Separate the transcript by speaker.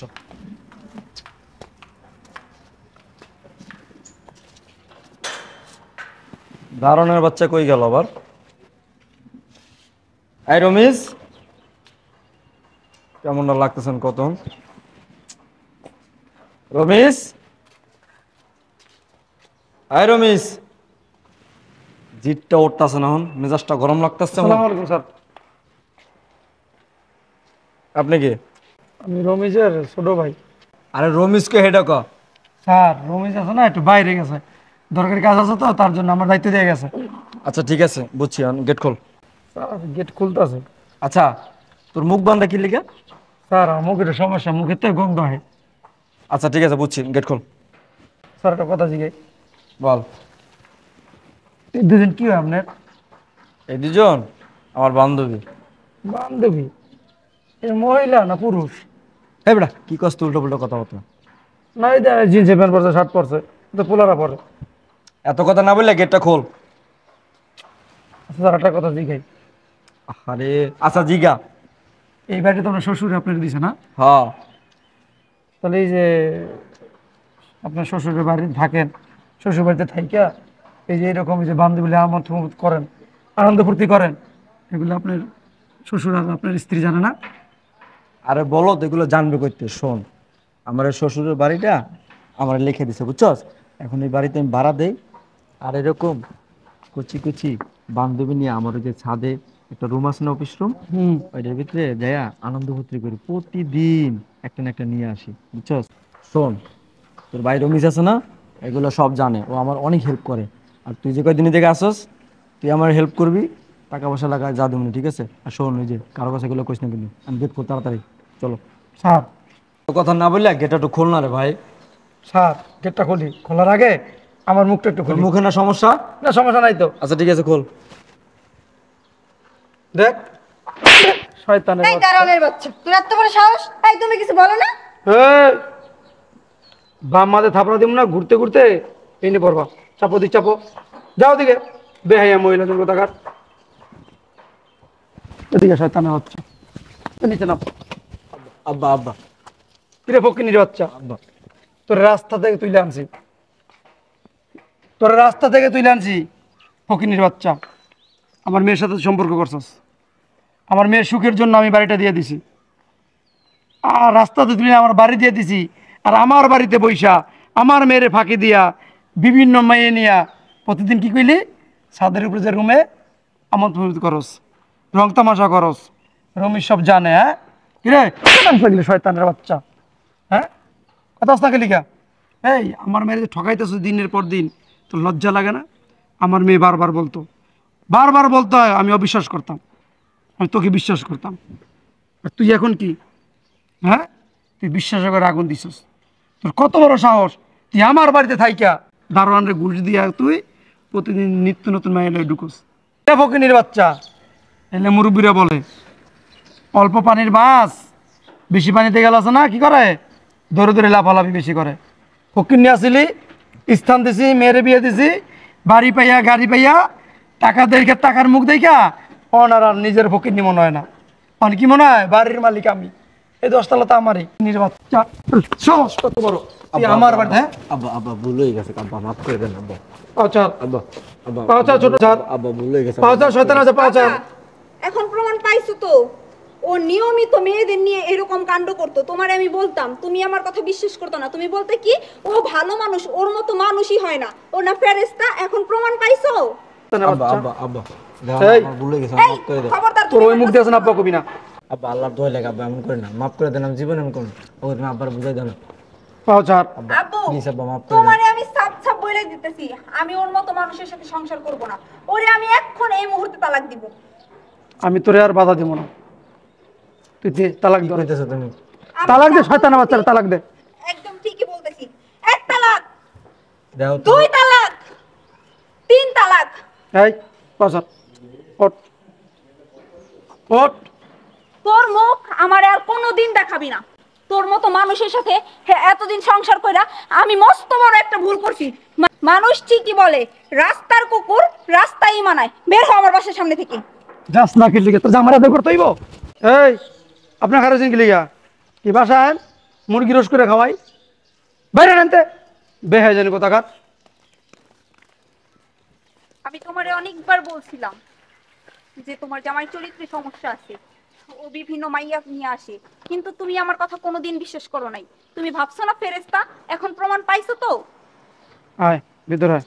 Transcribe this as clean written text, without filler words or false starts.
Speaker 1: বসো। দারুণের বাচ্চা কই গেল আবার? এই রমিজ, কেমন লাগতেছেন কত? রমিজ, এই রমিজ, জিটটা উঠতেছে না, হন মেজাজটা গরম লাগতেছে।
Speaker 2: আসসালামু আলাইকুম স্যার।
Speaker 1: আপনি কি?
Speaker 2: আমি রমিজের ছোট ভাই।
Speaker 1: আরে রমিজকে হেডা ক।
Speaker 2: স্যার রমিজ আছে না, একটু বাইরে গেছে, দরকারি কাজ আছে তো, তার জন্য আমার দায়িত্ব দিয়ে গেছে।
Speaker 1: আচ্ছা ঠিক আছে, বুঝছি, গেট খোল।
Speaker 2: স্যার গেট খুলতেছে।
Speaker 1: আচ্ছা, তোর মুখ বান্ধা কি লিখে?
Speaker 2: স্যার আমার মুখের সমস্যা, মুখের তো গন্ধ হয়।
Speaker 1: আচ্ছা ঠিক আছে, বুঝছি, গেট খোল।
Speaker 2: স্যার একটা কথা জিজ্ঞাই,
Speaker 1: বল।
Speaker 2: এই দুদিন কি হয় আপনার?
Speaker 1: এই দুজন আমার বান্ধবী।
Speaker 2: বান্ধবী? এ মহিলা না পুরুষ?
Speaker 1: এই বেটা কি কষ্ট, উল্টো পুল্টো কথা বলতো।
Speaker 2: না এই জিন্সের প্যান্ট পরছে, শার্ট পরছে, তো পোলারা পরে।
Speaker 1: এত কথা না বললে গেটটা খোল।
Speaker 2: আচ্ছা স্যার একটা কথা জিজ্ঞাই।
Speaker 1: আরে আচ্ছা জিগা।
Speaker 2: এই বাড়িটা তো আপনার শ্বশুর আপনার দিছে না?
Speaker 1: হ্যাঁ।
Speaker 2: তাহলে এই যে আপনার শ্বশুরের বাড়িতে থাকেন, শ্বশুর বাড়িতে থাইকা এই যে এরকম এই যে বান্ধবী আমন্ত্রণ করেন, আনন্দ ফুর্তি করেন, এগুলো আপনার শ্বশুর আর আপনার স্ত্রী জানে না?
Speaker 1: আরে বলো তো, এগুলো জানবে করতে। শোন, আমার এই শ্বশুরের বাড়িটা আমার লিখে দিছে, বুঝছস? এখন এই বাড়িতে আমি ভাড়া দেই। আর এরকম কুচি কুচি বান্ধবী নিয়ে আমার ওই যে ছাদে একটা রুম আছে না, অফিস রুম,
Speaker 2: হুম।
Speaker 1: ওইটার ভিতরে যাইয়া আনন্দ ফুর্তি করি প্রতিদিন। একটা না একটা নিয়ে আসি, বুঝছস? শোন, তোর ভাই রমিজ আছে না, এগুলো সব জানে, ও আমার অনেক হেল্প করে। আর তুই যে কয়দিন থেকে আসস, তুই আমার হেল্প করবি, টাকা পয়সা লাগা যা দেবনি, ঠিক আছে? আর শোন, ওই যে কারো কাছে এগুলো কইস না কিন্তু, আমি গেট খুব তাড়াতাড়ি। চলো।
Speaker 2: স্যার,
Speaker 1: কথা না বললে গেটটা একটু খোল না রে ভাই।
Speaker 2: স্যার গেটটা খুলি, খোলার আগে আমার মুখটা একটু
Speaker 1: তোর
Speaker 2: খুলি।
Speaker 1: মুখে না সমস্যা?
Speaker 2: না সমস্যা নাই তো।
Speaker 1: আচ্ছা ঠিক আছে, খোল।
Speaker 2: দেখ শয়তানের
Speaker 3: এই
Speaker 2: বাচ্চা।
Speaker 3: দারোয়ানের বাচ্চা, তোর এত বড় সাহস! এই তুমি কিছু বলো না?
Speaker 2: এই, বাম মাঝে থাপড়া দিব না, ঘুরতে ঘুরতে এনে পড়বা। চাপো দি চাপো, যাও দিকে। বেহাইয়া মহিলা তুমি কোথাকার। এদিকে শয়তানের বাচ্চা, নিচে নাম।
Speaker 1: আব্বা আব্বা
Speaker 2: কিরে ফকিনির বাচ্চা,
Speaker 1: আব্বা।
Speaker 2: তোর রাস্তা থেকে তুলে আনছি, তোর রাস্তা থেকে তুলে আনছি। ফকিনির বাচ্চা, আমার মেয়ের সাথে সম্পর্ক করছস। আমার মেয়ের সুখের জন্য আমি বাড়িটা দিয়ে দিছি, আর রাস্তাতে তুলে আমার বাড়ি দিয়ে দিছি। আর আমার বাড়িতে বৈশা আমার মেয়েরে ফাঁকি দিয়া বিভিন্ন মেয়ে নিয়া প্রতিদিন কি কইলি, ছাদের উপরে যে রুমে আমন্ত্রণ করস, রং তামাশা করস। রমেশ সব জানে। হ্যাঁ কিরে লাগলে শয়তানের বাচ্চা, হ্যাঁ কথা আসতে লিখা। এই আমার মেয়ের যে ঠকাইতেছ দিনের পর দিন, তোর লজ্জা লাগে না? আমার মেয়ে বারবার বলতো, বারবার বলতো, আমি অবিশ্বাস করতাম, আমি তোকে বিশ্বাস করতাম। আর তুই এখন কি? হ্যাঁ তুই বিশ্বাস করে আগুন দিছস। তোর কত বড় সাহস, তুই আমার বাড়িতে থাইকা দারোয়ানরে ঘুষ দিয়া তুই প্রতিদিন নিত্য নতুন মাইলে ঢুকোস। ফকিনির বাচ্চা, এলে মুরব্বীরা বলে অল্প পানির মাছ বেশি পানিতে গেল আছে না, কি করে ধরে ধরে লাফালাফি বেশি করে। ফকির নিয়ে আসিলি, স্থান দিছি, মেয়েরে বিয়ে দিছি, বাড়ি পাইয়া গাড়ি পাইয়া, টাকা দেখা টাকার মুখ দেখা অনার আর নিজের ফকির নি মনে হয় না। মানে কি মনে হয় বাড়ির মালিক আমি, এই 10 তলা তো আমারই। বাচ্চা সাহস কত বড়, তুই আমার বাড়ি। হ্যাঁ
Speaker 1: আব্বা আব্বা ভুল হয়ে গেছে, আব্বা মাফ করে দেন আব্বা।
Speaker 2: আচ্ছা
Speaker 1: আব্বা আব্বা
Speaker 2: আচ্ছা ছোট স্যার,
Speaker 1: আব্বা ভুল হয়ে গেছে।
Speaker 2: আচ্ছা শয়তান আছে পাঁচা।
Speaker 3: বাবা, এখন প্রমাণ পাইছো তো? ও নিয়মিত মেয়েদের নিয়ে এরকম কাণ্ড করতো। তোমারে আমি বলতাম, তুমি আমার কথা বিশ্বাস করতো না। তুমি বলতে কি ও ভালো মানুষ, ওর মতো মানুষই হয় না, ও না ফেরেশতা। এখন প্রমাণ পাইছো?
Speaker 1: আব্বা আব্বা আব্বা
Speaker 2: এই,
Speaker 1: আমার ভুল হয়ে গেছে,
Speaker 3: এই
Speaker 1: মাফ করে দেন।
Speaker 3: খবরদার,
Speaker 2: তোর ওই মুখ দিয়ে আছে না আব্বা কবি না।
Speaker 1: আব্বা আল্লাহর দোহাই লাগে, আব্বা এমন করে না, মাফ করে দেন। আমি জীবনে এমন করব না। ও তুমি আব্বার বুঝাই দেন
Speaker 2: পাঁচা।
Speaker 1: আব্বা,
Speaker 3: আব্বু,
Speaker 1: প্লিজ আব্বা মাফ করে দেন।
Speaker 3: তোমারে আমি সাপ সাপ বলে দিতেছি, আমি ওর মতো মানুষের সাথে সংসার করব না। ওরে আমি এখন এই মুহূর্তে তালাক দিব।
Speaker 2: আমি তোরে আর বাধা দেবো না, তুই দে তালাক
Speaker 1: কি
Speaker 2: দে।
Speaker 1: কইতেছো তুমি?
Speaker 3: আমি
Speaker 2: তালাক দে
Speaker 3: সাপ
Speaker 2: শয়তানের
Speaker 3: বলতেছি,
Speaker 2: বাচ্চারা, তালাক দে।
Speaker 3: একদম ঠিকই বলতেছি। এক তালাক,
Speaker 1: দাও তো।
Speaker 3: 2 তালাক, 3 তালাক।
Speaker 2: এই পাঁচা, ওঠ ওঠ।
Speaker 3: তোর মুখ আমার আর কোনোদিন দেখাবি না। তোর মতো মানুষের সাথে এতদিন সংসার কইরা আমি মস্ত বড় একটা ভুল করছি। মানুষ ঠিকই বলে রাস্তার কুকুর রাস্তায় মানায়। বের হ আমার বাসার সামনে থেকে।
Speaker 2: যাস না কি লিগে তোর জামার আদর করতে হইব। এই আপনার খারাপ কি লিগা কি বাসায় মুরগি রোজ করে খাওয়াই। বাইরে আনতে বেহায় জানি কোথাকার।
Speaker 3: আমি তোমারে অনেকবার বলছিলাম যে তোমার জামাই চরিত্রে সমস্যা আছে, ও বিভিন্ন মাইয়া নিয়ে আসে, কিন্তু তুমি আমার কথা কোনোদিন বিশ্বাস করো নাই। তুমি ভাবছো না ফেরেশতা, এখন প্রমাণ পাইছো তো।
Speaker 2: আয় ভিতরে আয়।